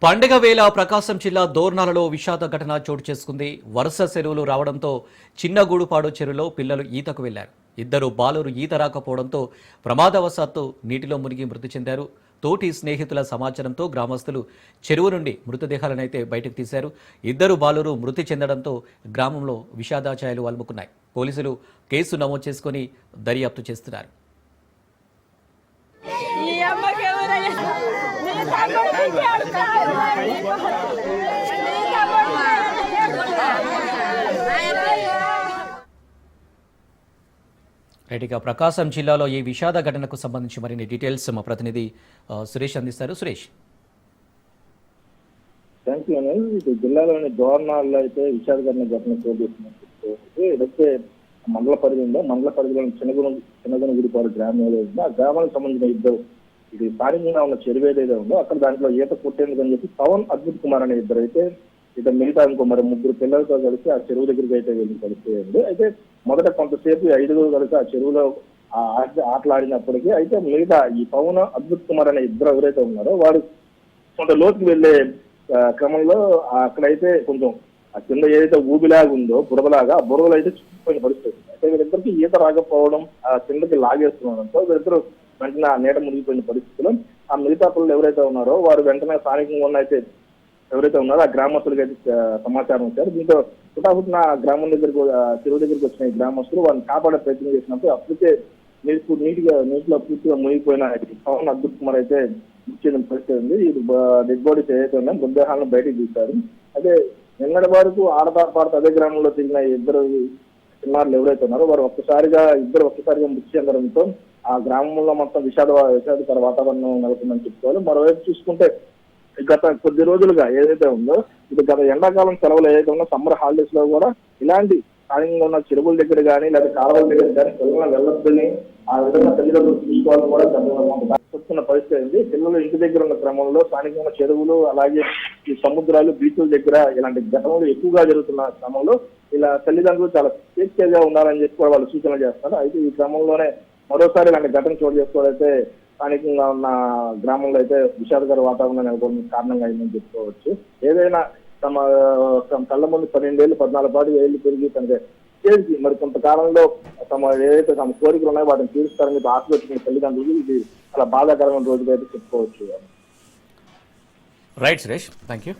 పండగ వేళ ప్రకాశం జిల్లా దోర్నాలలో విషాద ఘటన చోటు చేసుకుంది. వరుస చెరువులు రావడంతో చిన్నగూడుపాడు చెరువులో పిల్లలు ఈతకు వెళ్లారు. ఇద్దరు బాలురు ఈత రాకపోవడంతో ప్రమాదవశాత్తు నీటిలో మునిగి మృతి చెందారు. తోటి స్నేహితుల సమాచారంతో గ్రామస్తులు చెరువు నుండి మృతదేహాలనైతే బయటకు తీశారు. ఇద్దరు బాలురు మృతి చెందడంతో గ్రామంలో విషాదాచాయాలు అలుముకున్నాయి. పోలీసులు కేసు నమోదు చేసుకుని దర్యాప్తు చేస్తున్నారు. రైట్గా ప్రకాశం జిల్లాలో ఈ విషాద ఘటనకు సంబంధించి మరిన్ని డీటెయిల్స్ మా ప్రతినిధి సురేష్ అందిస్తారు. సురేష్. Thank you. జిల్లాలోని దోర్నాల్లో అయితే విషాద ఘటన ఏదైతే మండల పరిధి ఉందో మండల పరిధిలోని చిన్నగునగుడిపాడు గ్రామంలో ఉందో ఆ గ్రామానికి సంబంధించిన ఇద్దరు ఇది స్థానికంగా ఉన్న చెరువు ఏదైతే ఉందో అక్కడ దాంట్లో ఈత కొట్టేందుకు అని చెప్పి పవన్ అద్భుత్ కుమార్ అనే ఇద్దరు అయితే ఇక మిగతా ఇంకో మరి ముగ్గురు పిల్లలతో కలిసి ఆ చెరువు దగ్గరికి అయితే వెళ్ళి కలిసి అయితే మొదట కొంతసేపు ఐదుగురు కలిసి ఆ చెరువులో ఆటలాడినప్పటికీ అయితే మిగతా ఈ పవన్ అద్భుత్ కుమార్ అనే ఇద్దరు ఎవరైతే ఉన్నారో వారు కొంత లోతుకి వెళ్లే క్రమంలో అక్కడైతే కొంచెం ఆ కింద ఏదైతే ఊబిలాగా ఉందో బురదలాగా ఆ బురదలు అయితే చుట్టుపోయిన పరిస్థితి. అయితే వీరిద్దరికి ఈత రాకపోవడం ఆ కిందకి లాగేస్తుండడంతో వీరిద్దరు వెంటనే ఆ నీట మునిగిపోయిన పరిస్థితుల్లో ఆ మిగతా పిల్లలు ఎవరైతే ఉన్నారో వారు వెంటనే స్థానికంగా ఉన్న అయితే ఎవరైతే ఉన్నారో ఆ గ్రామస్తులకి అయితే సమాచారం ఇచ్చారు. దీంతో పుటాపుట్టిన గ్రామం దగ్గరకు చెరువు దగ్గరికి వచ్చిన ఈ గ్రామస్తులు వారిని కాపాడే ప్రయత్నం చేసినప్పుడు అప్పటికే నీటిలో పూర్తిగా మునిగిపోయిన పవన్ అద్భుత్ కుమార్ అయితే ఇచ్చిన పరిస్థితి ఉంది. ఇది డెడ్ బాడీస్ ఏదైతే ఉన్నాయో మృతదేహాలను బయటకు తీశారు. అదే నిన్నటి వరకు ఆడతా పాడుతూ అదే గ్రామంలో తిరిగిన ఇద్దరు చిన్నారులు ఎవరైతే ఉన్నారో వారు ఒక్కసారిగా మృతి చెందడంతో ఆ గ్రామంలో మొత్తం విషాదకర వాతావరణం నెలకొందని చెప్పుకోవాలి. మరోవైపు చూసుకుంటే గత కొద్ది రోజులుగా ఏదైతే ఉందో ఇది గత ఎండాకాలం సెలవులు ఏదైతే ఉందో సమ్మర్ హాలిడేస్ లో కూడా ఇలాంటి స్థానికంగా ఉన్న చెరువుల దగ్గర కానీ లేదా కాలువల దగ్గర కానీ పిల్లలు వెళ్ళొద్దని ఆ విధంగా తల్లిదండ్రులు చూసుకోవాలని కూడా చెప్తున్న పరిస్థితి ఉంది. పిల్లలు ఇంటి దగ్గర ఉన్న క్రమంలో స్థానికంగా చెరువులు అలాగే ఈ సముద్రాలు బీచ్ల దగ్గర ఇలాంటి ఘటనలు ఎక్కువగా జరుగుతున్న క్రమంలో ఇలా తల్లిదండ్రులు చాలా సేఫ్గా ఉండాలని చెప్పి కూడా వాళ్ళు సూచన చేస్తారు. అయితే ఈ క్రమంలోనే మరోసారి ఇలాంటి ఘటన చోటు చేసుకోవాలైతే స్థానికంగా ఉన్న గ్రామంలో అయితే విషాదకర వాతావరణం నెలకొన్న కారణంగా అయిందని చెప్పుకోవచ్చు. ఏదైనా తమ కళ్ళ ముందు 12 ఏళ్ళు 14 ఏళ్ళు పెరిగి తనకి చేసి మరి కొంతకాలంలో ఏదైతే తమ కోరికలు ఉన్నాయో వాటిని తీరుస్తారని చెప్పి ఆశ పెట్టుకునే తల్లిదండ్రులు ఇది చాలా బాధాకరమైన రోజుగా అయితే చెప్పుకోవచ్చు. Right Suresh, thank you.